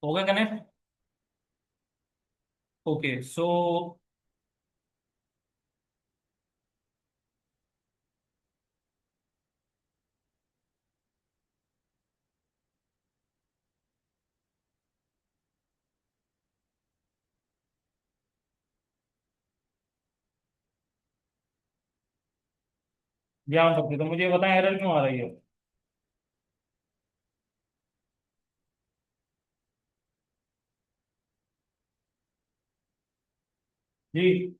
हो गया connect. Okay so ध्यान सकते तो मुझे बताएं एरर क्यों आ रही है। जी।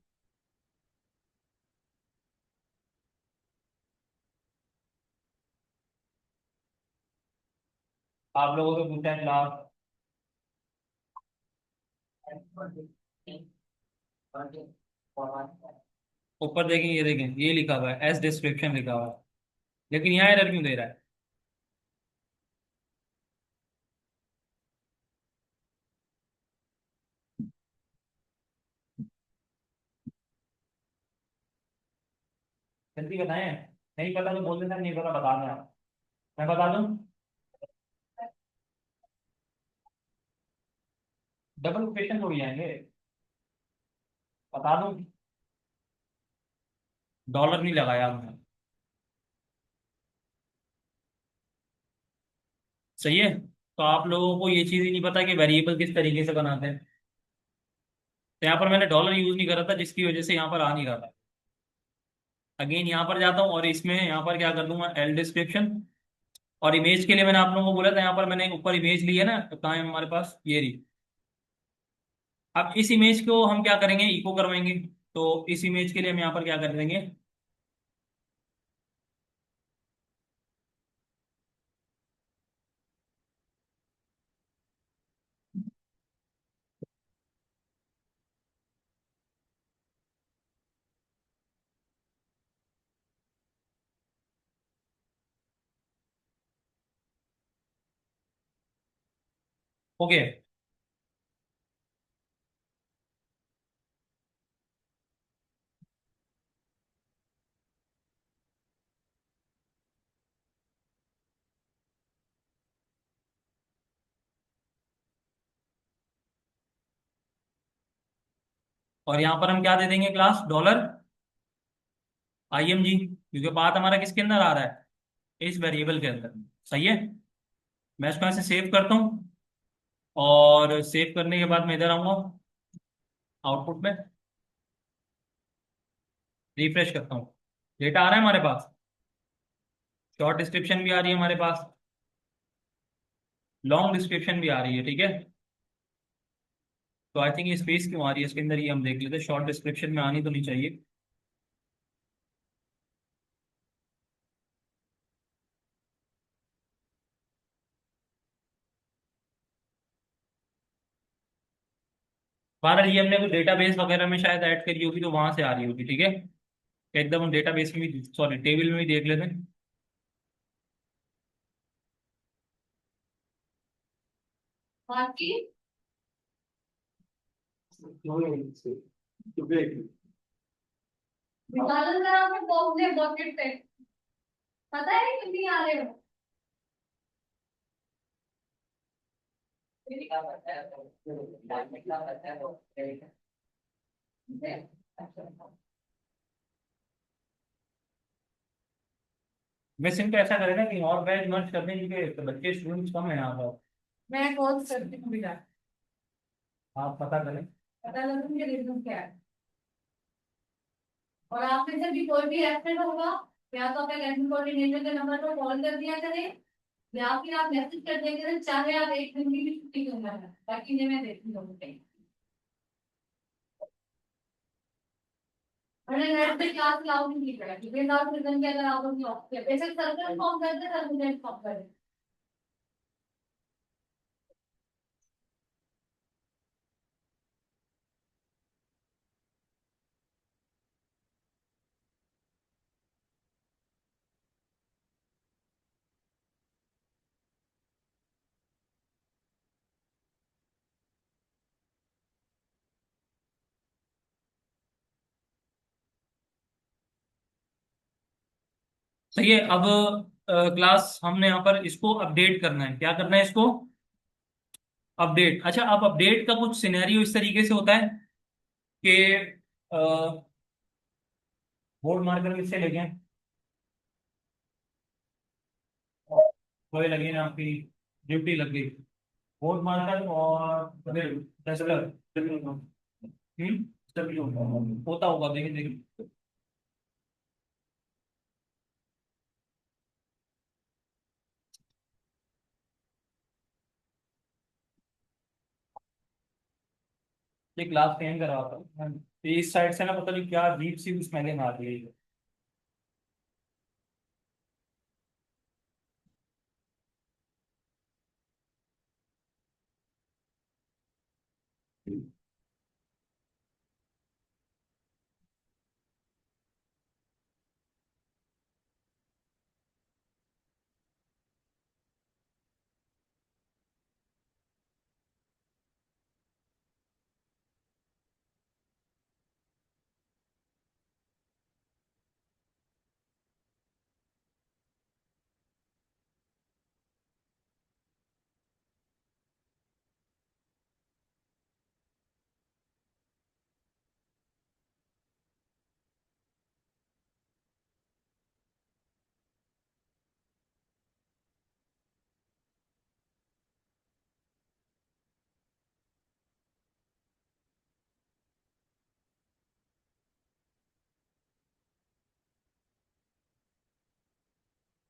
आप लोगों से पूछा है क्लास। ऊपर देखें, ये देखें, ये लिखा हुआ है एस डिस्क्रिप्शन लिखा हुआ है, लेकिन यहाँ एरर क्यों दे रहा है। जल्दी बताएं। नहीं पता तो बोल देना, नहीं पता बता दें आप। मैं बता दूं। डबल क्वेश्चन थोड़ी आएंगे। बता दूं। डॉलर नहीं लगाया आपने। सही है। तो आप लोगों को ये चीज ही नहीं पता कि वेरिएबल किस तरीके से बनाते हैं। तो यहाँ पर मैंने डॉलर यूज नहीं करा था, जिसकी वजह से यहाँ पर आ नहीं रहा था। अगेन यहाँ पर जाता हूँ और इसमें यहाँ पर क्या कर दूंगा, एल डिस्क्रिप्शन। और इमेज के लिए मैंने आप लोगों को बोला था, यहाँ पर मैंने ऊपर इमेज ली है ना, तो कहाँ है हमारे पास, ये रही। अब इस इमेज को हम क्या करेंगे, इको करवाएंगे। तो इस इमेज के लिए हम यहाँ पर क्या कर देंगे। ओके। और यहाँ पर हम क्या दे देंगे, क्लास डॉलर IMG, क्योंकि बात हमारा किसके अंदर आ रहा है, इस वेरिएबल के अंदर। सही है। मैं इसको ऐसे सेव करता हूँ। और सेव करने के बाद मैं इधर आऊंगा, आउटपुट में रिफ्रेश करता हूँ। डेटा आ रहा है हमारे पास। शॉर्ट डिस्क्रिप्शन भी आ रही है हमारे पास। लॉन्ग डिस्क्रिप्शन भी आ रही है, ठीक है। तो आई थिंक ये स्पेस क्यों आ रही है इसके अंदर, ये हम देख लेते हैं। शॉर्ट डिस्क्रिप्शन में आनी तो नहीं चाहिए। बहरहाल ये हमने कोई डेटाबेस वगैरह में शायद ऐड करी होगी, तो वहां से आ रही होगी, ठीक है। एकदम हम डेटाबेस में भी, सॉरी, टेबल में भी देख लेते हैं। बाकी निकालो जरा अपने बॉक्स में, बकेट पे। पता है कितनी आ रहे हो। मिस इनको ऐसा करेगा कि और बैच मर्ज कर देंगे, क्योंकि तो बच्चे स्टूडेंट्स कम है यहाँ पर। मैं कॉल करती हूँ बेटा। आप पता करें। पता करूँगी रीजन क्या है। और आप में से भी कोई भी एब्सेंट होगा, या तो अपने लेसन कोऑर्डिनेटर के नंबर पर कॉल कर दिया करें, या फिर आप मैसेज कर दिया करें, चाहे आप एक दिन की भी छुट्टी करना है, बाकी ये मैं देखती हूँ। मैंने नेट पे क्लास लाउड नहीं किया है, विदाउट रीजन के अगर आप लोग ऑफ किया, बेशक सर्वर फॉर्म करते हैं, सर्वर फॉर्म करें। सही है। अब क्लास हमने यहाँ पर इसको अपडेट करना है, क्या करना है इसको, अपडेट, अच्छा, अब अपडेट का कुछ सिनेरियो इस तरीके से होता है कि बोर्ड मार्कर किससे लेके हैं, कोई लगे ना आपकी ड्यूटी लग गई, बोर्ड मार्कर और डस्टर, होता होगा, देखिए देखिए। ये क्लास 10 करा था, इस साइड से ना पता नहीं क्या अजीब सी स्मेलिंग आ रही है।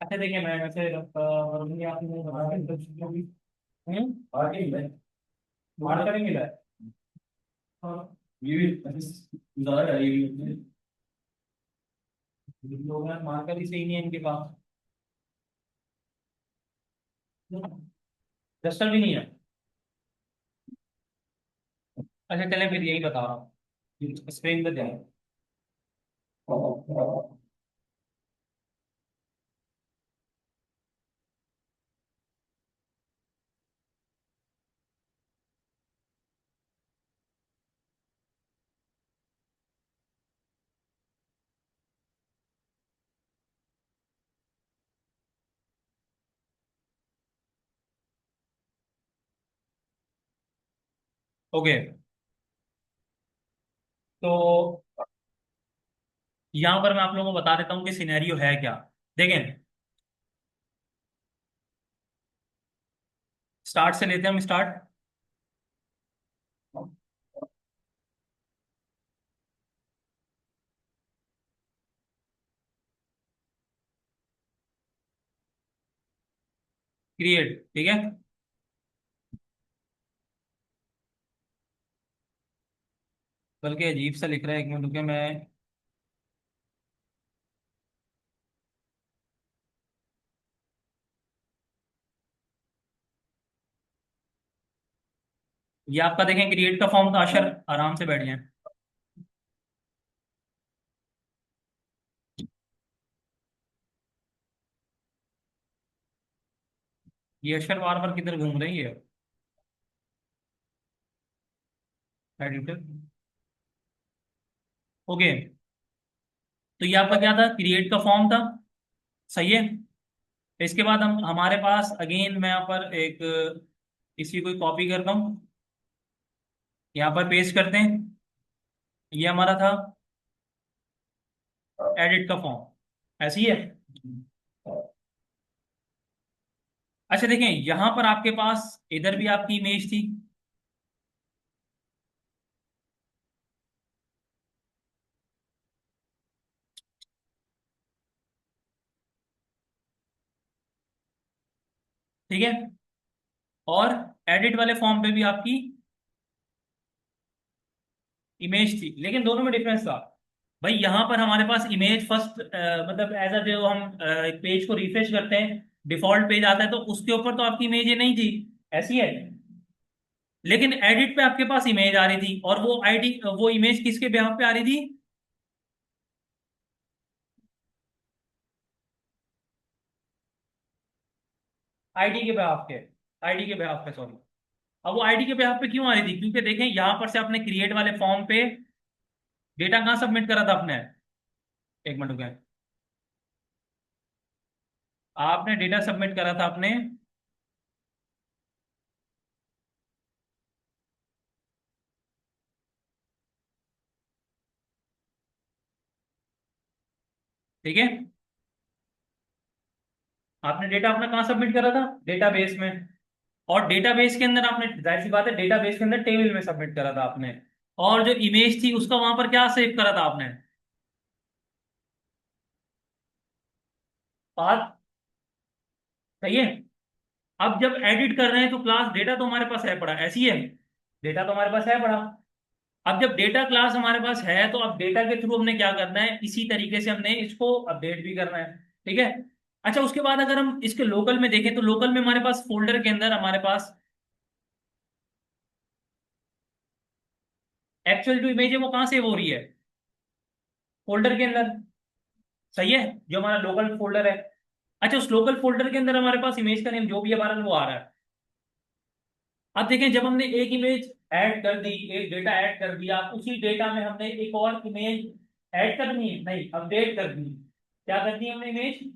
अच्छा देखिए, मैं वैसे वरुण आपने बताया पार्टी में मार्कर ही मिला है। हाँ, ये भी ज्यादा है, ये भी लोग हैं, मार्कर ही सही नहीं है इनके पास, डस्टर भी नहीं है। अच्छा चलें, फिर यही बता रहा हूँ, स्क्रीन पे जाए। ओके, तो यहाँ पर मैं आप लोगों को बता देता हूँ कि सिनेरियो है क्या। देखें, स्टार्ट से लेते हैं हम, स्टार्ट। क्रिएट, ठीक है। बल्कि अजीब सा लिख रहा है, एक मिनट रुके, मैं ये आपका देखें क्रिएट का फॉर्म था, अशर आराम से बैठ जाए। ये अशर बार बार किधर घूम रही है, एडिटर। ओके, तो ये आपका क्या था, क्रिएट का फॉर्म था, सही है। इसके बाद हम हमारे पास अगेन, मैं यहाँ पर एक इसी को कॉपी करता हूँ, यहाँ पर पेस्ट करते हैं। ये हमारा था एडिट का फॉर्म, ऐसी है। अच्छा देखें, यहाँ पर आपके पास इधर भी आपकी इमेज थी, ठीक है। और एडिट वाले फॉर्म पे भी आपकी इमेज थी, लेकिन दोनों में डिफरेंस था। भाई यहाँ पर हमारे पास इमेज फर्स्ट, मतलब एज अ जो हम एक पेज को रिफ्रेश करते हैं, डिफॉल्ट पेज आता है, तो उसके ऊपर तो आपकी इमेज ये नहीं थी, ऐसी है। लेकिन एडिट पे आपके पास इमेज आ रही थी, और वो आईडी, वो इमेज किसके बिहाफ पे आ रही थी, आईडी के बिहाफ पे, आईडी के बिहाफ पे, सॉरी। अब वो आईडी के बिहाफ पे क्यों आ रही थी, क्योंकि देखें यहां पर से आपने क्रिएट वाले फॉर्म पे डेटा कहाँ सबमिट करा था आपने, एक मिनट हो गया, आपने डेटा सबमिट करा था आपने ठीक है। आपने डेटा अपना कहाँ सबमिट करा था? डेटाबेस में। और डेटाबेस के अंदर आपने, जाहिर सी बात है, डेटाबेस के अंदर टेबल में सबमिट करा था आपने। और जो इमेज थी उसका वहां पर क्या सेव करा था आपने? पाथ। सही है। अब जब एडिट कर रहे हैं तो क्लास डेटा तो हमारे पास है पड़ा, ऐसी है। डेटा तो हमारे पास है पड़ा। अब जब डेटा क्लास हमारे पास है तो अब डेटा के थ्रू हमने क्या करना है, इसी तरीके से हमने इसको अपडेट भी करना है। ठीक है। अच्छा, उसके बाद अगर हम इसके लोकल में देखें तो लोकल में हमारे पास फोल्डर के अंदर हमारे पास एक्चुअल जो इमेज है वो कहाँ सेव हो रही है? फोल्डर के अंदर। सही है। जो हमारा लोकल फोल्डर है। अच्छा, उस लोकल फोल्डर के अंदर हमारे पास इमेज का नेम जो भी है हमारा वो आ रहा है। अब देखें, जब हमने एक इमेज ऐड कर दी, एक डेटा ऐड कर दिया, उसी डेटा में हमने एक और इमेज ऐड करनी है, नहीं अपडेट करनी है। क्या करनी है हमने? इमेज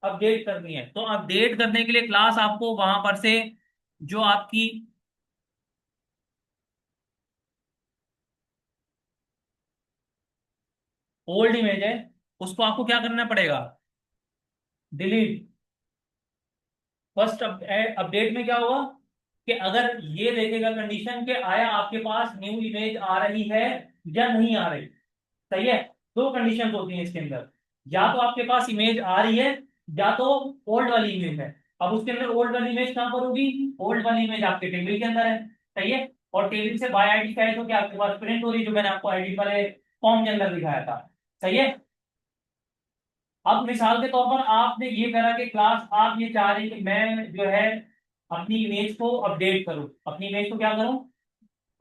अपडेट करनी है। तो अपडेट करने के लिए क्लास आपको वहां पर से जो आपकी ओल्ड इमेज है उसको आपको क्या करना पड़ेगा? डिलीट। फर्स्ट अपडेट में क्या होगा कि अगर ये देखेगा कंडीशन के आया आपके पास न्यू इमेज आ रही है या नहीं आ रही। सही है। दो कंडीशन होती हैं इसके अंदर। या तो आपके पास इमेज आ रही है या तो ओल्ड वाली इमेज है। अब उसके अंदर ओल्ड वाली इमेज कहां पर होगी? ओल्ड वाली इमेज आपके टेबल के अंदर है। सही है। और टेबल से बाय आईडी का है तो क्या आपके पास प्रिंट हो रही है, जो मैंने आपको आईडी वाले फॉर्म के अंदर दिखाया था। सही है। अब मिसाल के तौर पर आपने ये करा कि क्लास आप ये चाह रहे हैं कि मैं जो है अपनी इमेज को अपडेट करूं, अपनी इमेज को क्या करूं?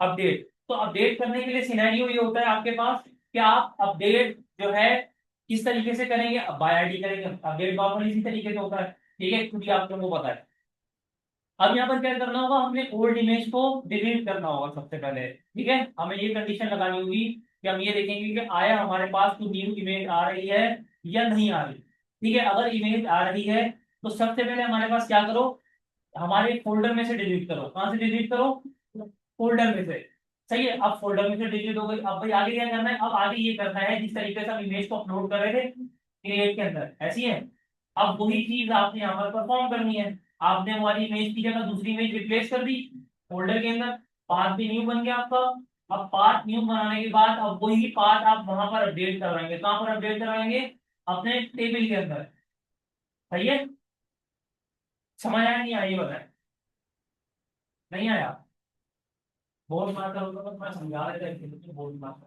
अपडेट। तो अपडेट करने के लिए सिनेरियो ये होता है आपके पास कि आप अपडेट जो है किस तरीके से करेंगे? अब बाय आईडी करेंगे। अपडेट नॉर्मली इसी तरीके से होता है। ठीक है, क्योंकि आपको वो पता है। अब यहाँ पर क्या करना होगा, हमने ओल्ड इमेज को डिलीट करना होगा सबसे पहले। ठीक है, हमें ये कंडीशन लगानी होगी कि हम ये देखेंगे कि आया हमारे पास तो न्यू इमेज आ रही है या नहीं आ रही। ठीक है, अगर इमेज आ रही है तो सबसे पहले हमारे पास क्या करो, हमारे फोल्डर में से डिलीट करो। कहां से डिलीट करो? फोल्डर में से। सही है। अब फोल्डर में से डिलीट हो गई। अब भाई आगे क्या करना है? अब आगे ये करना है जिस तरीके से हम इमेज को अपलोड कर रहे थे क्रिएट के अंदर, ऐसी है। अब वही चीज आपने यहाँ पर परफॉर्म करनी है। आपने हमारी इमेज की जगह दूसरी इमेज रिप्लेस कर दी फोल्डर के अंदर। पाथ भी न्यू बन गया आपका। अब पाथ न्यू बनाने के बाद अब वही पाथ आप वहां पर अपडेट करवाएंगे। कहाँ पर अपडेट करवाएंगे? अपने टेबल के अंदर। सही है। समझ आया नहीं आया ये बताए? नहीं आया? बहुत बात करो तो मैं समझा रहा था, बहुत बात।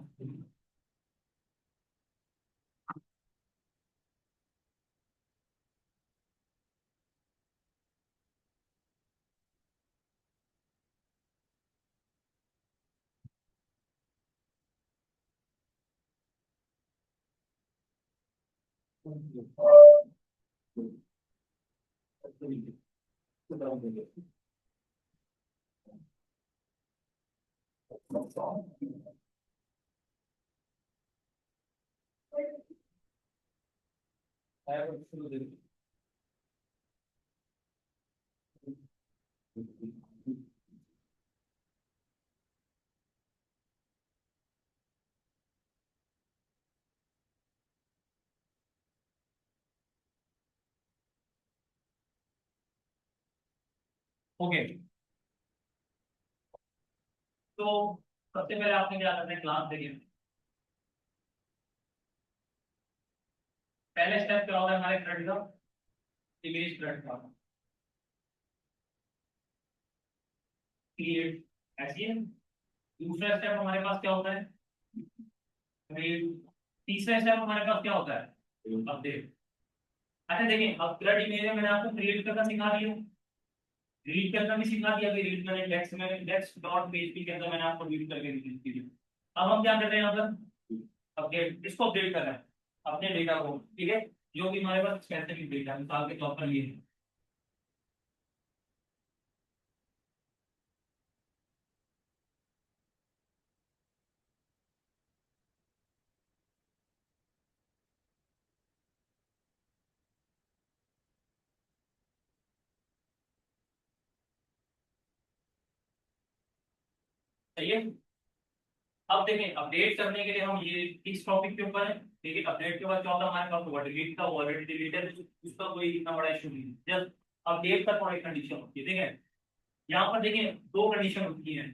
ओके। तो सबसे पहले आपने क्या करना है, क्लास देखिए। पहले स्टेप क्या होगा हमारे थ्रेड का? इमेज थ्रेड का क्रिएट, ऐसी है। दूसरा स्टेप हमारे पास क्या होता है? क्रिएट। तीसरा स्टेप हमारे पास क्या होता है? अपडेट। अच्छा देखिए, अब थ्रेड इमेज में मैंने आपको क्रिएट करना सिखा दिया, रीड करना भी सिखा दिया। अभी रीड मैंने टेक्स्ट में टेक्स्ट डॉट पीएचपी के अंदर मैंने आपको रीड करके रिलीज की थी। अब हम क्या कर रहे हैं यहाँ पर? अपडेट, इसको अपडेट करना है अपने डेटा को। ठीक है, जो भी हमारे पास स्पेसिफिक डेटा मिसाल के तौर पर ये है। सही है। अब देखें अपडेट करने के लिए हम ये इस टॉपिक के ऊपर है। देखिए अपडेट के बाद क्या होता है हमारे पास, हुआ डिलीट का, ऑलरेडी डिलीटेड, उसका कोई इतना बड़ा इशू नहीं है। जस्ट अपडेट का थोड़ी कंडीशन होती है। ठीक है, यहाँ पर देखिए दो कंडीशन होती है।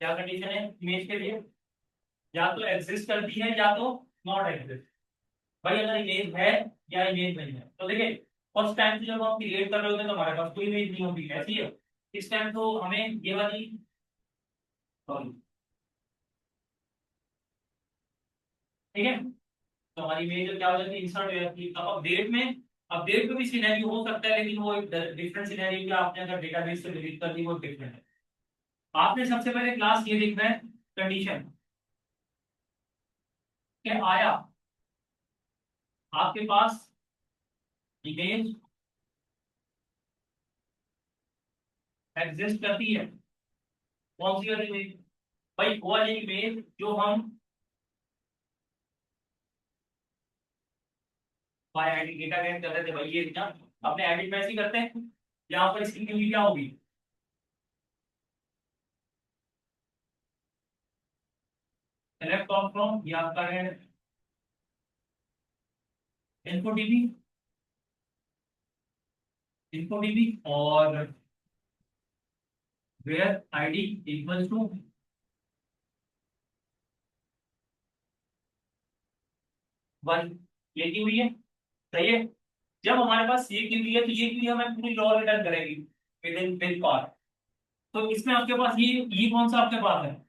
क्या कंडीशन है इमेज के लिए? या तो एग्जिस्ट करती है या तो नॉट एग्जिस्ट। भाई अगर इमेज है या इमेज नहीं है, तो देखिए फर्स्ट टाइम तो जब हम क्रिएट कर रहे होते हैं तो हमारे पास कोई इमेज नहीं होती, ऐसी है। इस टाइम तो हमें ये वाली, सॉरी, ठीक है, तो हमारी इमेज क्या हो जाती है, इंसर्ट हो जाती है। अब अपडेट में, अपडेट में भी सिनेरियो हो सकता है, लेकिन वो एक डिफरेंट सिनेरियो कि आपने अगर डेटाबेस से डिलीट कर दी, वो डिफरेंट है। आपने सबसे पहले क्लास ये देखना है, कंडीशन क्या आया आपके पास इमेज एग्जिस्ट करती है। कौन सी वाली इमेज? भाई वो वाली इमेज जो हम बाय आईडी डेटा गेट कर रहे थे, भाई ये ना अपने एडिट में ऐसे ही करते हैं। यहाँ पर इसकी क्यूरी क्या होगी? सेलेक्ट ऑल फ्रॉम, ये आपका है इन्फो डीबी, इन्फो डीबी, और वेयर आईडी इक्वल्स टू 1। ये की हुई है, सही है। जब हमारे पास ये की हुई है तो ये की हमें पूरी लॉ रिटर्न करेगी विद इन विद पार। तो इसमें आपके पास ये कौन सा आपके पास है?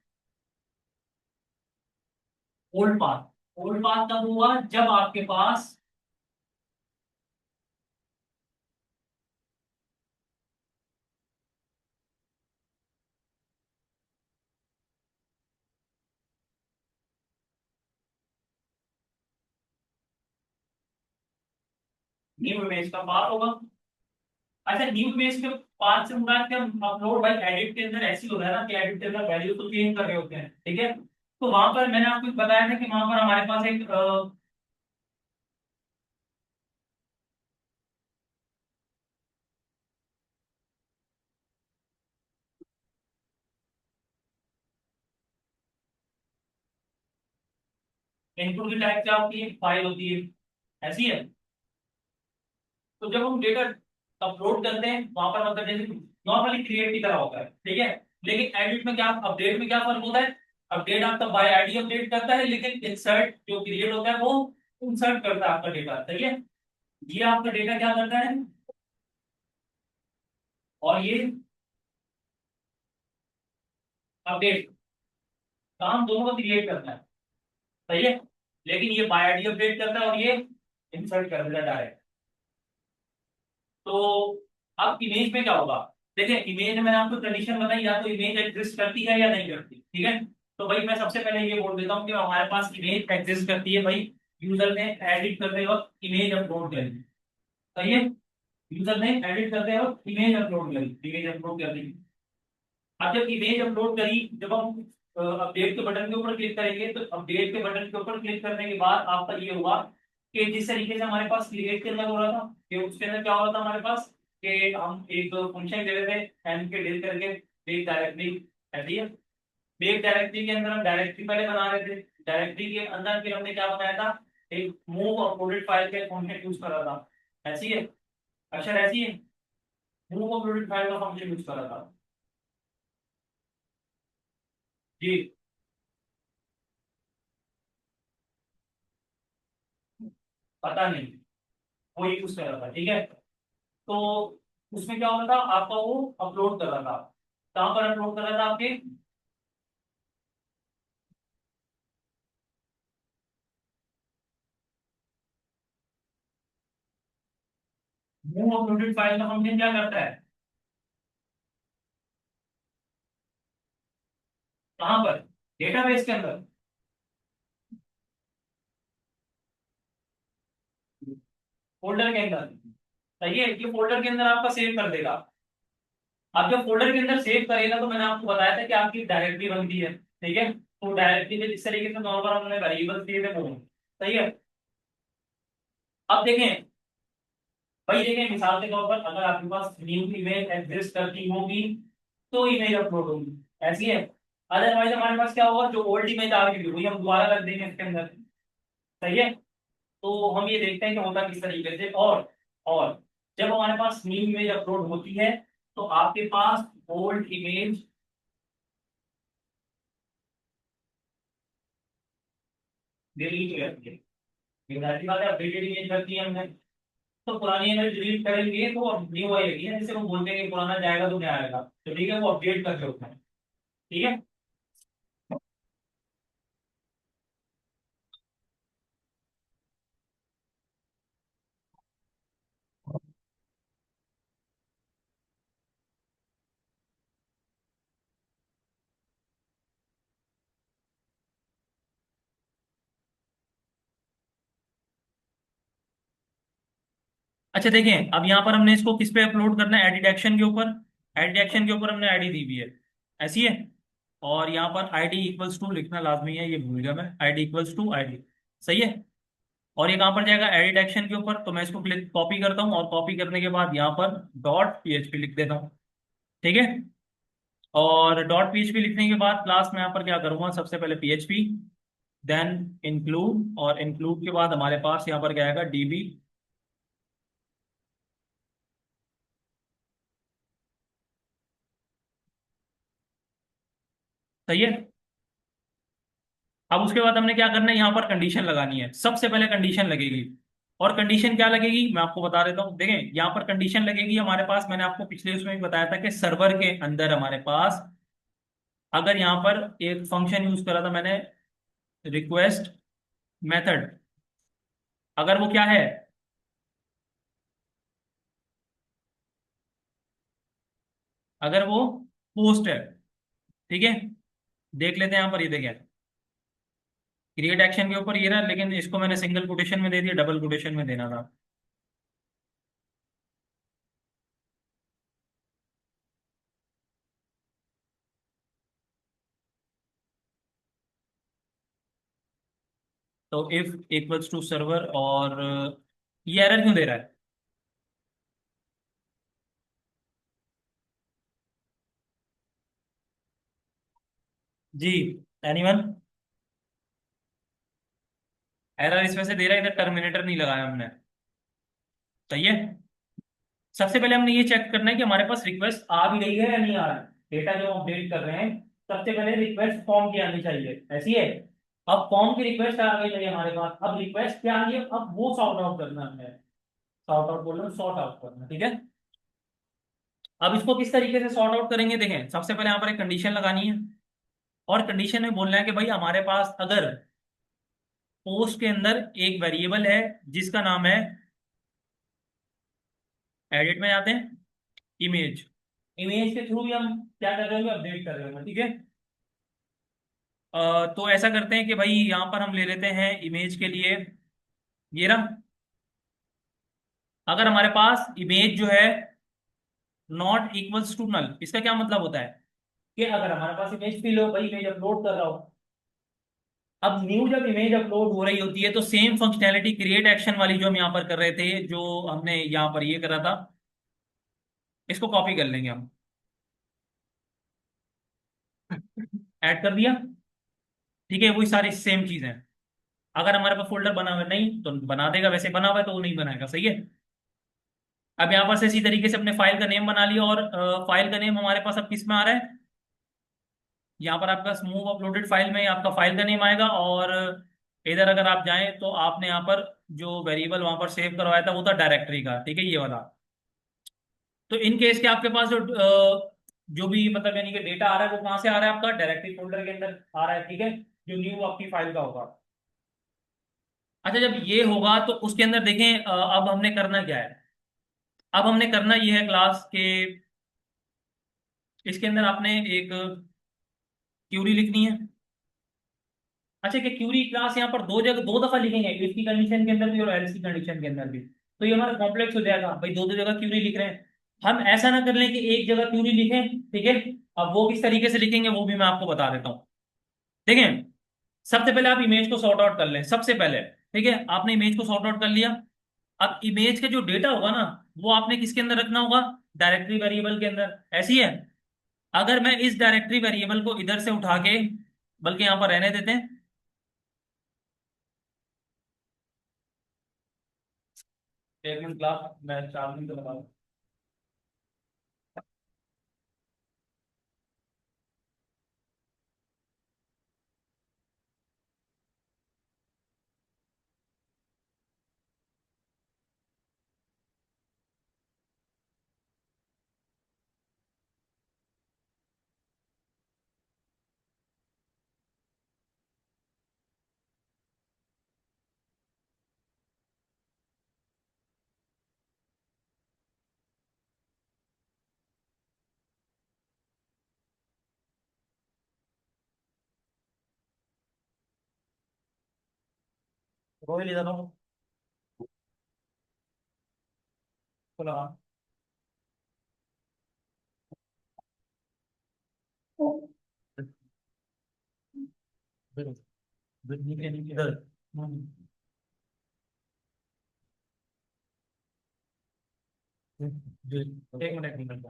Old path. ओल्ड पाथ कब हुआ? जब आपके पास न्यू इमेज का पाथ होगा। अच्छा, न्यू इमेज के पाथ से मुराद क्या? अपलोड भाई एडिट के अंदर ऐसी होता है ना कि एडिट के अंदर वैल्यू तो चेंज कर रहे होते हैं, ठीक है। तो वहां पर मैंने आपको बताया था कि वहां पर हमारे पास एक इनपुट की टाइप क्या होती है? फाइल होती है, ऐसी है। तो जब हम डेटा अपलोड करते हैं वहां पर मतलब जैसे नॉर्मली क्रिएट की तरह होता है, ठीक है। लेकिन एडिट में क्या, अपडेट में क्या फर्क होता है? अपडेट आपका बाय आईडी अपडेट करता है, लेकिन इंसर्ट जो क्रिएट होता है वो इंसर्ट करता है आपका डेटा, सही है। ये आपका डेटा क्या करता है, और ये अपडेट, काम दोनों को क्रिएट करता है, सही है। लेकिन ये बाय आईडी अपडेट करता है और ये इंसर्ट कर देता है डायरेक्ट। तो अब इमेज में क्या होगा? देखिए इमेज में मैंने आपको कंडीशन बताई, या तो इमेज एग्जिस्ट करती है या नहीं करती, ठीक है। तो भाई मैं सबसे पहले ये बोल देता हूँ कि हमारे पास इमेज एग्जिस्ट करती है भाई। यूजर ने एडिट करते वक्त इमेज अपलोड करी, सही है। यूजर ने एडिट करते वक्त इमेज अपलोड करी, इमेज अपलोड कर दी। अब जब इमेज अपलोड करी, जब हम अपडेट के बटन के ऊपर क्लिक करेंगे, तो अपडेट के बटन के ऊपर क्लिक करने के बाद आपका ये होगा कि जिस तरीके से हमारे पास क्रिएट के अंदर हो रहा था, कि उसके अंदर क्या हो रहा था हमारे पास, कि हम एक फंक्शन दे रहे थे एन के डिल करके बेक डायरेक्टरी, ऐसी है। बेक डायरेक्टरी के अंदर हम डायरेक्टरी पहले बना रहे थे, डायरेक्टरी के अंदर फिर हमने क्या बनाया था, एक मूव अपलोडेड फाइल का फंक्शन यूज कर रहा था, ऐसी है। अक्षर ऐसी है, मूव अपलोडेड फाइल का फंक्शन यूज कर रहा था जी। पता नहीं, वो यूज कर रहा था, ठीक है। तो उसमें क्या हो रहा था आपका, वो अपलोड कर रहा था। कहाँ पर अपलोड कर रहा था आपके? मूव अपलोडेड फाइल का फंक्शन क्या करता है? कहाँ पर? डेटाबेस के अंदर, फोल्डर के अंदर, सही है। ये फोल्डर के अंदर आपका सेव कर देगा। अब जब फोल्डर के अंदर सेव करेगा, तो मैंने आपको बताया था कि आपकी डायरेक्टरी बनती है, ठीक है। तो डायरेक्टली जिस तरीके से नॉर्मल हमने वेरिएबल्स दिए थे वो, सही है। अब देखें, भाई देखें मिसाल के तौर पर अगर आपके पास न्यू इमेज एग्जिस्ट करती होगी तो इमेज अपलोड होगी, ऐसी है। अदरवाइज हमारे पास क्या होगा, जो ओल्ड इमेज आ गई वही हम दोबारा रख देंगे इसके अंदर, सही है। तो हम ये देखते हैं कि होता किस तरीके से। और जब हमारे पास न्यू इमेज अपलोड होती है तो आपके पास ओल्ड इमेज डिलीट हो जाती है। ये जाहिर बात है, अपडेटेड इमेज करती है हमने, तो पुरानी इमेज डिलीट करेंगे तो अब न्यू आएगी ना, जैसे वो बोलते हैं कि पुराना जाएगा तो क्या आएगा, तो ठीक है वो अपडेट करके होता है, ठीक है। अच्छा देखें, अब यहाँ पर हमने इसको किस पे अपलोड करना है, एडिट एक्शन के ऊपर। एडिट एक्शन के ऊपर हमने आईडी दी हुई है, ऐसी है। और यहाँ पर आईडी इक्वल्स टू लिखना लाजमी है, ये भूल गया मैं, आईडी इक्वल्स टू आईडी, सही है। और ये कहाँ पर जाएगा, एडिट एक्शन के ऊपर। तो मैं इसको क्लिक कॉपी करता हूँ और कॉपी करने के बाद यहाँ पर डॉट पीएचपी लिख देता हूँ, ठीक है। और डॉट पीएचपी लिखने के बाद क्लास में यहाँ पर क्या करूंगा, सबसे पहले पीएचपी, देन इंक्लूड, और इंक्लूड के बाद हमारे पास यहाँ पर क्या आएगा, डीबी, सही है। अब उसके बाद हमने क्या करना है, यहाँ पर कंडीशन लगानी है, सबसे पहले कंडीशन लगेगी। और कंडीशन क्या लगेगी मैं आपको बता देता हूँ, देखें यहाँ पर कंडीशन लगेगी हमारे पास, मैंने आपको पिछले उसमें भी बताया था कि सर्वर के अंदर हमारे पास अगर यहाँ पर एक फंक्शन यूज करा था मैंने, रिक्वेस्ट मेथड, अगर वो क्या है, अगर वो पोस्ट है, ठीक है। देख लेते हैं यहाँ पर, ये देखें क्रिएट एक्शन के ऊपर ये रहा, लेकिन इसको मैंने सिंगल कोटेशन में दे दिया, डबल कोटेशन में देना था। तो इफ इक्वल्स टू सर्वर, और ये एरर क्यों दे रहा है, जी, एनीवन। एरर इस वजह से दे रहा है, इधर टर्मिनेटर नहीं लगाया हमने, सही है। सबसे पहले हमने ये चेक करना है कि हमारे पास रिक्वेस्ट आ भी रही है या नहीं आ रहा है, डेटा जो अपडेट कर रहे हैं। सबसे पहले रिक्वेस्ट फॉर्म की आनी चाहिए, ऐसी है। अब फॉर्म की रिक्वेस्ट आ गई है हमारे पास, अब रिक्वेस्ट क्या आ रही है, अब वो सॉर्ट आउट करना है, सॉर्ट आउट बोल रहा हूँ, सॉर्ट आउट करना, ठीक है। अब इसको किस तरीके से सॉर्ट आउट करेंगे, देखें सबसे पहले यहाँ पर एक कंडीशन लगानी है। और कंडीशन में बोलना है कि भाई हमारे पास अगर पोस्ट के अंदर एक वेरिएबल है जिसका नाम है, एडिट में जाते हैं, इमेज, इमेज के थ्रू भी हम क्या कर रहे होंगे, अपडेट कर रहे होंगे, ठीक है। तो ऐसा करते हैं कि भाई यहाँ पर हम ले लेते हैं इमेज के लिए, ये रहा। अगर हमारे पास इमेज जो है नॉट इक्वल्स टू नल, इसका क्या मतलब होता है कि अगर हमारे पास इमेज फिल हो, भाई इमेज अपलोड कर रहा हो, अब न्यू जब इमेज अपलोड हो रही होती है तो सेम फंक्शनैलिटी क्रिएट एक्शन वाली जो हम यहाँ पर कर रहे थे, जो हमने यहाँ पर ये करा था, इसको कॉपी कर लेंगे हम, ऐड कर दिया, ठीक है। वही सारी सेम चीज है। अगर हमारे पास फोल्डर बना हुआ है, नहीं तो बना देगा, वैसे बना हुआ है तो वो नहीं बनाएगा, सही है। अब यहाँ पर से इसी तरीके से अपने फाइल का नेम बना लिया, और फाइल का नेम हमारे पास अब किस में आ रहा है, यहाँ पर आपका मूव अपलोडेड फाइल में आपका फाइल का नेम आएगा। और इधर अगर आप जाएं तो आपने यहाँ पर जो वेरिएबल वहां पर सेव करवाया था वो था डायरेक्टरी का, ठीक है, ये वाला। तो इन केस के आपके पास जो भी मतलब यानी कि डेटा आ रहा है वो कहाँ से आ रहा है, आपका डायरेक्टरी फोल्डर के अंदर आ रहा है, ठीक है, जो न्यू आपकी फाइल का होगा। अच्छा जब ये होगा तो उसके अंदर देखें, अब हमने करना क्या है, अब हमने करना ये है क्लास के, इसके अंदर आपने एक क्यूरी लिखनी है। अच्छा कि क्यूरी क्लास यहाँ पर दो जगह दो दफा लिखेंगे, इफ की कंडीशन के अंदर भी और एल्स की कंडीशन के अंदर भी, तो ये हमारा कॉम्प्लेक्स हो जाएगा, भाई दो दो जगह क्यूरी लिख रहे हैं। हम ऐसा ना कर लें कि एक जगह क्यूरी लिखें, ठीक है। अब वो किस तरीके से लिखेंगे वो भी मैं आपको बता देता हूँ। देखें, सबसे पहले आप इमेज को सॉर्ट आउट कर लें सबसे पहले। ठीक है, आपने इमेज को सॉर्ट आउट कर लिया। अब इमेज का जो डेटा होगा ना, वो आपने किसके अंदर रखना होगा? डायरेक्टरी वेरिएबल के अंदर, ऐसी है। अगर मैं इस डायरेक्टरी वेरिएबल को इधर से उठा के, बल्कि यहां पर रहने देते हैं, एक मिनट क्लास, मैं 4 मिनट लगा। रोहित इधर आओ, बोला। नीचे नीचे इधर। एक मिनट, एक मिनट।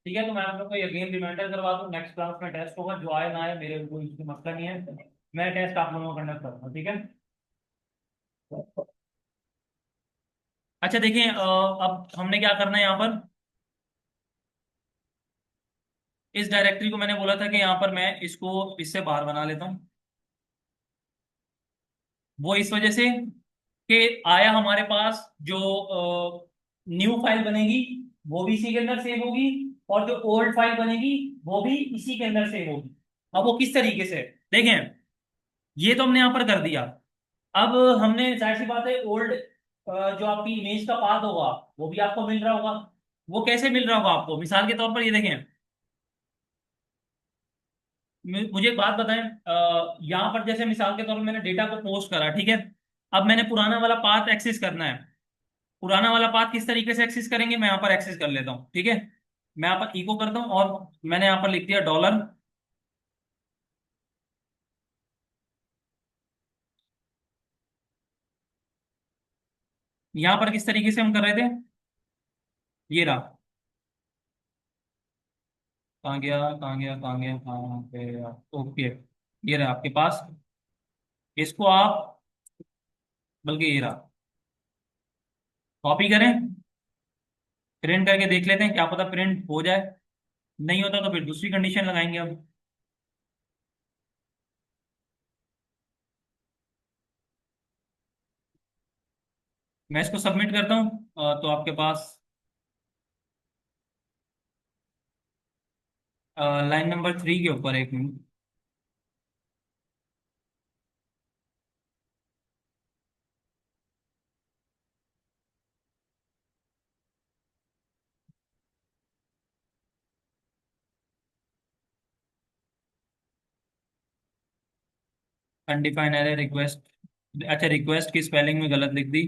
ठीक है, तो मैं आप लोग को अगेन रिमाइंडर करवा दूं, नेक्स्ट क्लास में टेस्ट होगा, जो आए ना आए मेरे को इसकी मसला नहीं है। मैं टेस्ट आप लोगों को कंडक्ट करूंगा, ठीक है। अच्छा देखिए, अब हमने क्या करना है यहाँ पर। इस डायरेक्टरी को मैंने बोला था कि यहाँ पर मैं इसको इससे बाहर बना लेता हूँ। वो इस वजह से कि आया हमारे पास जो न्यू फाइल बनेगी, वो भी इसी के अंदर सेव होगी, और जो ओल्ड फाइल बनेगी, वो भी इसी के अंदर सेव होगी। अब वो किस तरीके से, देखें, ये तो हमने यहाँ पर कर दिया। अब हमने, जाहिर सी बात है, ओल्ड जो आपकी इमेज का पाथ होगा, वो भी आपको मिल रहा होगा। वो कैसे मिल रहा होगा आपको? मिसाल के तौर पर ये देखें, मुझे एक बात बताएं, यहाँ पर जैसे मिसाल के तौर पर मैंने डेटा को पोस्ट करा, ठीक है। अब मैंने पुराना वाला पाथ एक्सेस करना है। पुराना वाला पाथ किस तरीके से एक्सेस करेंगे, मैं यहाँ पर एक्सेस कर लेता हूँ, ठीक है। मैं यहाँ पर इको करता हूँ, और मैंने यहाँ पर लिख दिया डॉलर। यहाँ पर किस तरीके से हम कर रहे थे, ये रहा। कहाँ गया, कहाँ गया, कहाँ गया, कहाँ पे गया? ओके, ये रहा आपके पास। इसको आप, बल्कि ये रहा, कॉपी करें, प्रिंट करके देख लेते हैं, क्या पता प्रिंट हो जाए। नहीं होता तो फिर दूसरी कंडीशन लगाएंगे अब। मैं इसको सबमिट करता हूँ, तो आपके पास लाइन नंबर 3 के ऊपर, एक मिनट। अनडिफाइंड एरर रिक्वेस्ट, अच्छा रिक्वेस्ट की स्पेलिंग में गलत लिख दी।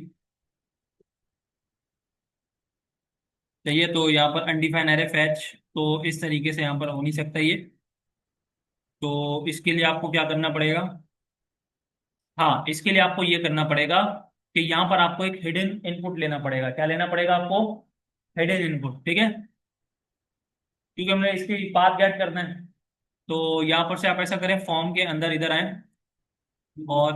चाहिए तो यहाँ पर अनडिफाइंड एरर फैच, तो इस तरीके से यहाँ पर हो नहीं सकता ये। तो इसके लिए आपको क्या करना पड़ेगा? हाँ, इसके लिए आपको ये करना पड़ेगा कि यहाँ पर आपको एक हिडन इनपुट लेना पड़ेगा। क्या लेना पड़ेगा आपको? हिडन इनपुट, ठीक है। क्योंकि हमने इसके पाथ गेट करना है। तो यहाँ पर से आप ऐसा करें, फॉर्म के अंदर इधर आए, और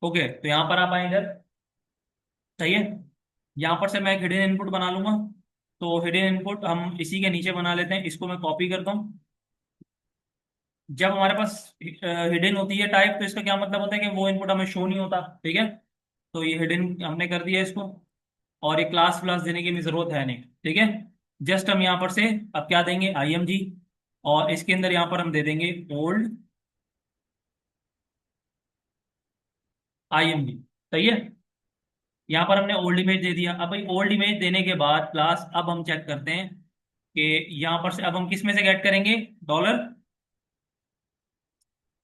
ओके, तो यहाँ पर आप आए इधर, सही है। यहाँ पर से मैं एक हिडन इनपुट बना लूंगा। तो हिडन इनपुट हम इसी के नीचे बना लेते हैं, इसको मैं कॉपी करता हूँ। जब हमारे पास हिडन होती है टाइप, तो इसका क्या मतलब होता है कि वो इनपुट हमें शो नहीं होता, ठीक है। तो ये हिडन हमने कर दिया इसको, और ये क्लास प्लस देने की भी जरूरत है नहीं, ठीक है। जस्ट हम यहाँ पर से अब क्या देंगे, IMG। और इसके अंदर यहाँ पर हम दे देंगे ओल्ड IMG। सही है। यहाँ पर हमने ओल्ड इमेज दे दिया। अब भाई ओल्ड इमेज देने के बाद क्लास, अब हम चेक करते हैं कि यहाँ पर से अब हम किस में से गेट करेंगे, डॉलर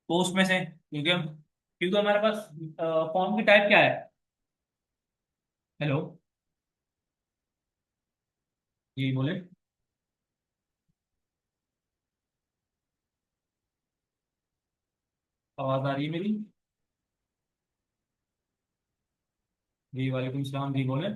पोस्ट में से, क्योंकि हमारे पास फॉर्म की टाइप क्या है। हेलो। जी बोले। आवाज आ रही है मेरी। जी वालेकुम सलाम, जी बोले।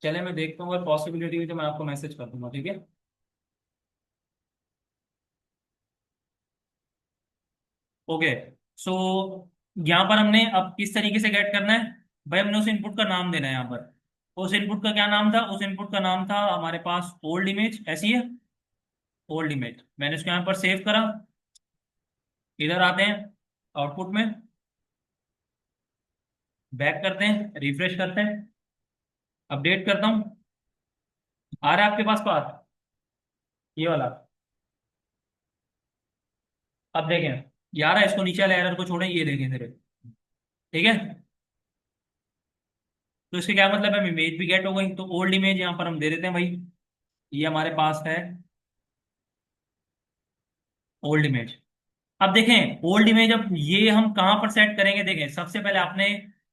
चले मैं देखता हूँ, अगर पॉसिबिलिटी हुई तो मैं आपको मैसेज कर दूंगा, ठीक है। ओके। सो यहाँ पर हमने अब किस तरीके से गेट करना है। भाई हमने उस इनपुट का नाम देना है यहाँ पर। उस इनपुट का क्या नाम था, उस इनपुट का नाम था हमारे पास ओल्ड इमेज, ऐसी है। ओल्ड इमेज मैंने उसको यहाँ पर सेव करा। इधर आते हैं आउटपुट में, बैक करते हैं, रिफ्रेश करते हैं, अपडेट करता हूँ। आ रहा है आपके पास पाथ, ये वाला। अब देखें, यार इसको नीचे वाले एरर को छोड़ें, ये देखें मेरे। ठीक है। तो इसके क्या मतलब है, इमेज भी गेट हो गई। तो ओल्ड इमेज यहाँ पर हम दे देते हैं भाई, ये हमारे पास है ओल्ड इमेज। अब देखें ओल्ड इमेज, अब ये हम कहाँ पर सेट करेंगे। देखें सबसे पहले आपने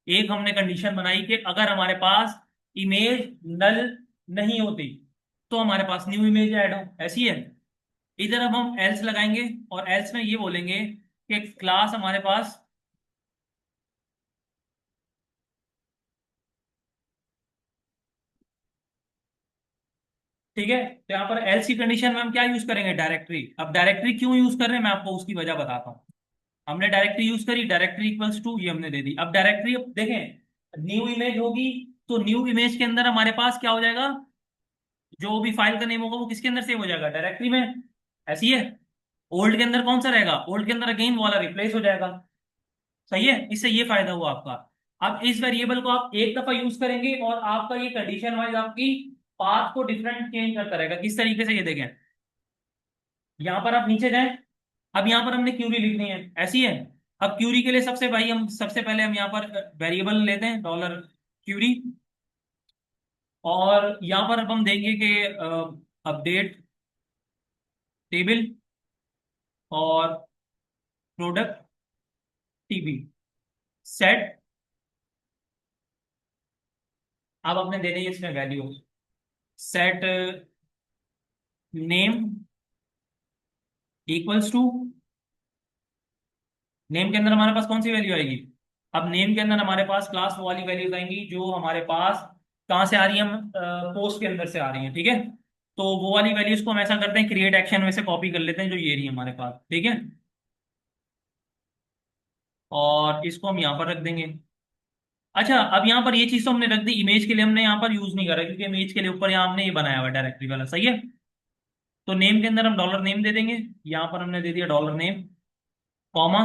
एक हमने कंडीशन बनाई कि अगर हमारे पास इमेज नल नहीं होती तो हमारे पास न्यू इमेज ऐड हो, ऐसी है। इधर अब हम एल्स लगाएंगे और एल्स में ये बोलेंगे कि क्लास हमारे पास, ठीक है। तो यहाँ पर एल्स की कंडीशन में हम क्या यूज करेंगे, डायरेक्टरी। अब डायरेक्टरी क्यों यूज कर रहे हैं मैं आपको उसकी वजह बताता हूँ। हमने डायरेक्टरी यूज करी, डायरेक्टरी इक्वल्स टू ये हमने दे दी। अब डायरेक्टरी, अब देखें न्यू इमेज होगी तो न्यू इमेज के अंदर हमारे पास क्या हो जाएगा, जो भी फाइल का नेम होगा वो किसके अंदर सेव हो जाएगा, डायरेक्टरी में, ऐसी है। ओल्ड के अंदर कौन सा रहेगा, ओल्ड के अंदर अगेन वो वाला रिप्लेस हो जाएगा। सही है, इससे ये फायदा हुआ आपका। अब इस वेरिएबल को आप एक दफा यूज करेंगे और आपका ये कंडीशन वाइज आपकी पाथ को डिफरेंट चेंज करता रहेगा। किस तरीके से, ये देखें, यहाँ पर आप नीचे जाएं। अब यहाँ पर हमने क्यूरी लिखनी है, ऐसी है। अब क्यूरी के लिए सबसे भाई हम सबसे पहले हम यहाँ पर वेरिएबल लेते हैं, डॉलर क्यूरी। और यहाँ पर अब हम देंगे कि अपडेट टेबल और प्रोडक्ट टीबी सेट। अब आपने देनी है इसमें value, set name equals to, name के अंदर हमारे पास कौन सी वैल्यू आएगी। अब नेम के अंदर हमारे पास क्लास वो वाली वैल्यूज आएंगी जो हमारे पास कहाँ से आ रही है, हम पोस्ट के अंदर से आ रही है, ठीक है। तो वो वाली वैल्यूज को हम ऐसा करते हैं, क्रिएट एक्शन में से कॉपी कर लेते हैं, जो ये रही है हमारे पास, ठीक है। और इसको हम यहाँ पर रख देंगे। अच्छा, अब यहाँ पर ये चीज तो हमने रख दी, इमेज के लिए हमने यहाँ पर यूज नहीं करा क्योंकि इमेज के लिए ऊपर यहाँ हमने ये बनाया हुआ डायरेक्टरी वाला, सही है। तो नेम के अंदर हम डॉलर नेम दे देंगे। यहाँ पर हमने दे दिया dollar name, comma,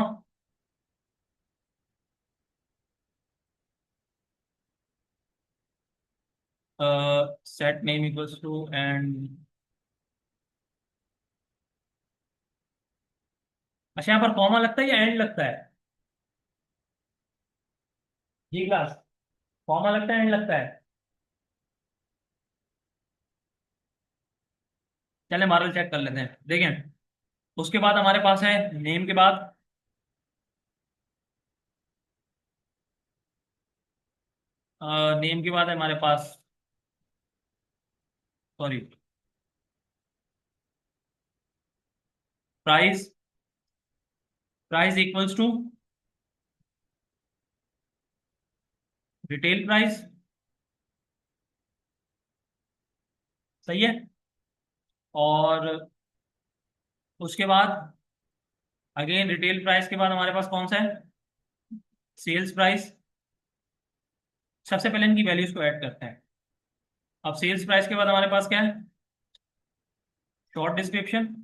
set name equals to and, अच्छा यहाँ पर कॉमा लगता है या एंड लगता है, जी क्लास, कॉमा लगता है एंड लगता है। चले मॉडल चेक कर लेते हैं, देखें। उसके बाद हमारे पास है नेम के बाद, नेम के बाद है हमारे पास, sorry, price. Price equals to retail price, सही है। और उसके बाद अगेन रिटेल प्राइस के बाद हमारे पास कौन सा है, सेल्स प्राइस। सबसे पहले इनकी वैल्यूज को ऐड करते हैं। अब सेल्स प्राइस के बाद हमारे पास क्या है, शॉर्ट डिस्क्रिप्शन।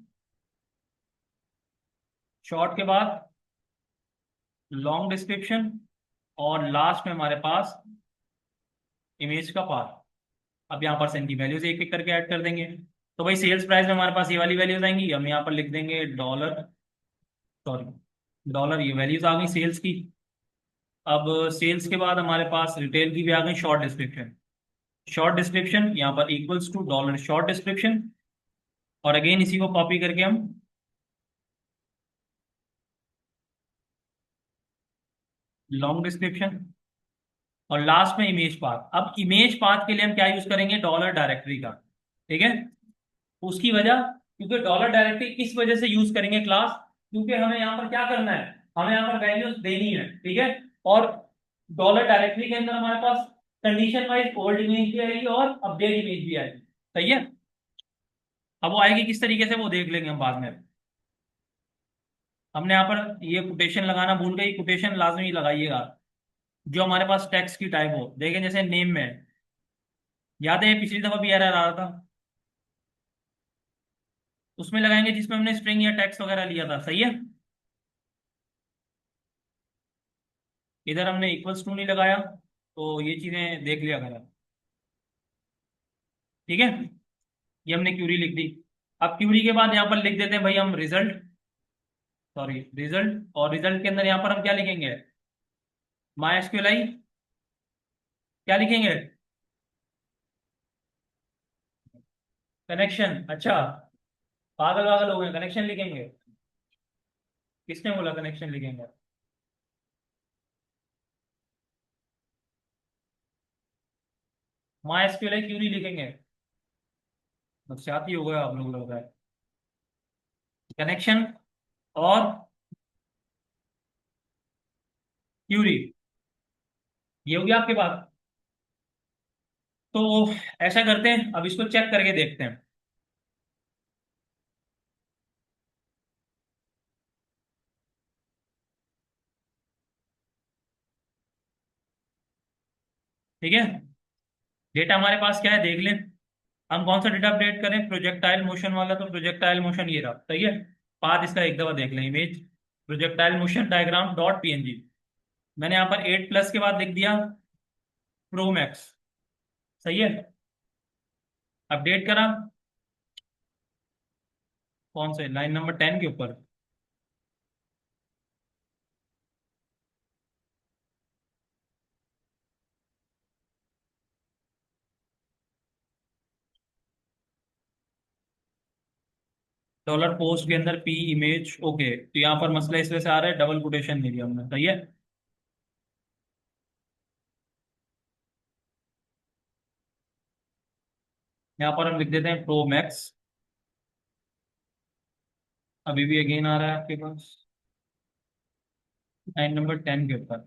शॉर्ट के बाद लॉन्ग डिस्क्रिप्शन, और लास्ट में हमारे पास इमेज का पाथ। अब यहाँ पर से इनकी वैल्यूज एक एक करके ऐड कर देंगे। तो भाई सेल्स प्राइस में हमारे पास ये वाली वैल्यूज आएंगी, हम यहाँ पर लिख देंगे डॉलर, सॉरी डॉलर, ये वैल्यूज आ गई सेल्स की। अब सेल्स के बाद हमारे पास रिटेल की भी आ गई शॉर्ट डिस्क्रिप्शन। शॉर्ट डिस्क्रिप्शन यहाँ पर equals to dollar short description, और अगेन इसी को कॉपी करके हम लॉन्ग डिस्क्रिप्शन, और लास्ट में इमेज पाथ। अब इमेज पाथ के लिए हम क्या यूज करेंगे, डॉलर डायरेक्टरी का। ठीक है, उसकी वजह, क्योंकि डॉलर डायरेक्टरी इस वजह से यूज करेंगे क्लास, क्योंकि हमें यहाँ पर क्या करना है, हमें यहाँ पर वैल्यूज देनी है। ठीक है, और डॉलर डायरेक्टरी के अंदर हमारे पास कंडीशन वाइज ओल्ड इमेज भी आएगी और अपडेट इमेज भी आएगी। सही है, अब वो आएगी किस तरीके से वो देख लेंगे हम बाद में। हमने यहाँ पर ये कोटेशन लगाना भूल गए, कोटेशन लाजमी लगाइएगा जो हमारे पास टेक्स्ट की टाइप हो। देखें जैसे नेम में, याद है पिछली दफा भी एरर आ रहा था, उसमें लगाएंगे जिसमें हमने स्ट्रिंग या टेक्स्ट वगैरह लिया था। सही है, इधर हमने इक्वल्स टू नहीं लगाया, तो ये चीजें देख लिया करें। ठीक है, ये हमने क्यूरी लिख दी। अब क्यूरी के बाद यहाँ पर लिख देते हैं भाई हम रिजल्ट, सॉरी रिजल्ट, और रिजल्ट के अंदर यहाँ पर हम क्या लिखेंगे, माई एसक्यूएल, क्या लिखेंगे, कनेक्शन। अच्छा, पागल वागल हो गए, कनेक्शन लिखेंगे? किसने बोला कनेक्शन लिखेंगे? माई एसक्यूएल क्यूरी लिखेंगे? नक्शाती हो गया आप लोग लग रहा है। कनेक्शन और क्यूरी, ये हो गया आपके पास। तो ऐसा करते हैं, अब इसको चेक करके देखते हैं। ठीक है, डेटा हमारे पास क्या है देख लें। हम कौन सा डेटा अपडेट करें, प्रोजेक्टाइल मोशन वाला, तो प्रोजेक्टाइल मोशन ये रहा। सही है, पाथ इसका एक दफा देख लें, image projectile motion diagram dot PNG. मैंने यहाँ पर 8+ के बाद लिख दिया प्रो मैक्स। सही है, अपडेट करा, कौन से लाइन नंबर 10 के ऊपर। डॉलर पोस्ट के अंदर पी इमेज, ओके, तो यहाँ पर मसला इस वजह से आ रहा है, डबल कोटेशन नहीं दिया हमने। सही है, यहाँ पर हम लिख देते हैं प्रो मैक्स। अभी भी अगेन आ रहा है आपके पास लाइन नंबर 10 के ऊपर।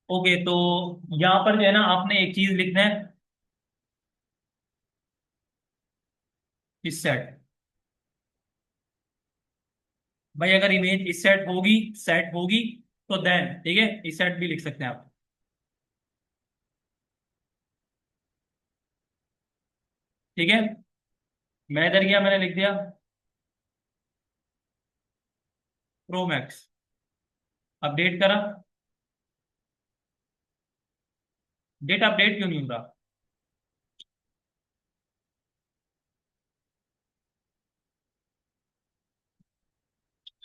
ओके, तो यहाँ पर जो है ना आपने एक चीज लिखना है, इस सेट। भाई अगर इमेज इस सेट होगी तो देन, ठीक है, इस सेट भी लिख सकते हैं आप। ठीक है, मैं इधर गया, मैंने लिख दिया प्रो मैक्स, अपडेट करा, डेटा अपडेट क्यों नहीं हो रहा?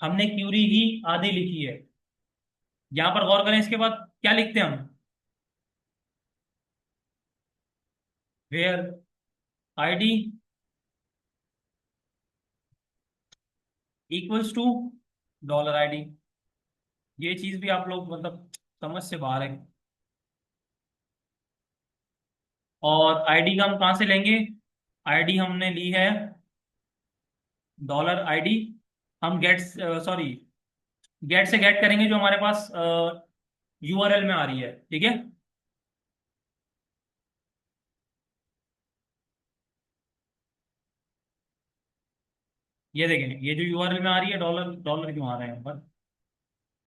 हमने क्यूरी ही आधी लिखी है। यहां पर गौर करें, इसके बाद क्या लिखते हैं हम, where ID equals to dollar ID. ये चीज भी आप लोग मतलब समझ से बाहर है। और आईडी का हम कहाँ से लेंगे, आईडी हमने ली है डॉलर आईडी, हम गेट, सॉरी गेट से गेट करेंगे जो हमारे पास यूआरएल में आ रही है। ठीक है, ये देखें, ये जो यूआरएल में आ रही है, डॉलर डॉलर क्यों आ रहे हैं यहाँ पर,